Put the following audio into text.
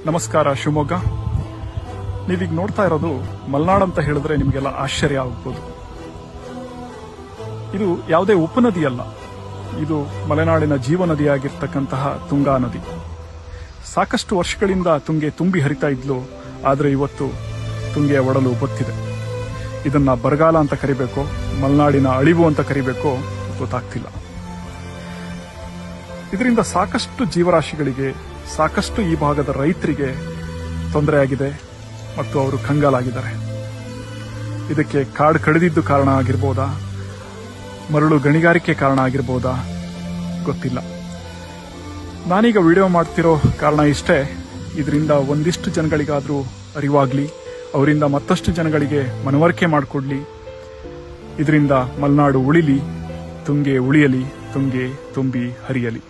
ನಮಸ್ಕಾರ ಶಿವಮೊಗ್ಗ. ನೀವೀಗ ನೋಡ್ತಾ ಇರೋದು ಮಲ್ನಾಡ್ ಅಂತ ಹೇಳಿದ್ರೆ ನಿಮಗೆಲ್ಲ ಆಶ್ಚರ್ಯ ಆಗ್ಬೋದು. ಇದು ಯಾವುದೇ ಉಪನದಿ ಅಲ್ಲ, ಇದು ಮಲೆನಾಡಿನ ಜೀವನದಿಯಾಗಿರ್ತಕ್ಕಂತಹ ತುಂಗಾ ನದಿ. ಸಾಕಷ್ಟು ವರ್ಷಗಳಿಂದ ತುಂಗೆ ತುಂಬಿ ಹರಿತಾ ಇದ್ಲು, ಆದರೆ ಇವತ್ತು ತುಂಗೆಯ ಒಡಲು ಬತ್ತಿದೆ. ಇದನ್ನ ಬರಗಾಲ ಅಂತ ಕರಿಬೇಕೋ, ಮಲೆನಾಡಿನ ಅಳಿವು ಅಂತ ಕರಿಬೇಕೋ ಗೊತ್ತಾಗ್ತಿಲ್ಲ. ಇದರಿಂದ ಸಾಕಷ್ಟು ಜೀವರಾಶಿಗಳಿಗೆ, ಸಾಕಷ್ಟು ಈ ಭಾಗದ ರೈತರಿಗೆ ತೊಂದರೆಯಾಗಿದೆ ಮತ್ತು ಅವರು ಕಂಗಾಲಾಗಿದ್ದಾರೆ. ಇದಕ್ಕೆ ಕಾಡು ಕಡಿದಿದ್ದು ಕಾರಣ ಆಗಿರ್ಬೋದಾ, ಮರಳು ಗಣಿಗಾರಿಕೆ ಕಾರಣ ಆಗಿರ್ಬೋದಾ ಗೊತ್ತಿಲ್ಲ. ನಾನೀಗ ವಿಡಿಯೋ ಮಾಡ್ತಿರೋ ಕಾರಣ ಇಷ್ಟೇ, ಇದರಿಂದ ಒಂದಿಷ್ಟು ಜನಗಳಿಗಾದ್ರೂ ಅರಿವಾಗ್ಲಿ, ಅವರಿಂದ ಮತ್ತಷ್ಟು ಜನಗಳಿಗೆ ಮನವರಿಕೆ ಮಾಡಿಕೊಡ್ಲಿ. ಇದರಿಂದ ಮಲೆನಾಡು ಉಳಿಲಿ, ತುಂಗೆ ಉಳಿಯಲಿ, ತುಂಗೆ ತುಂಬಿ ಹರಿಯಲಿ.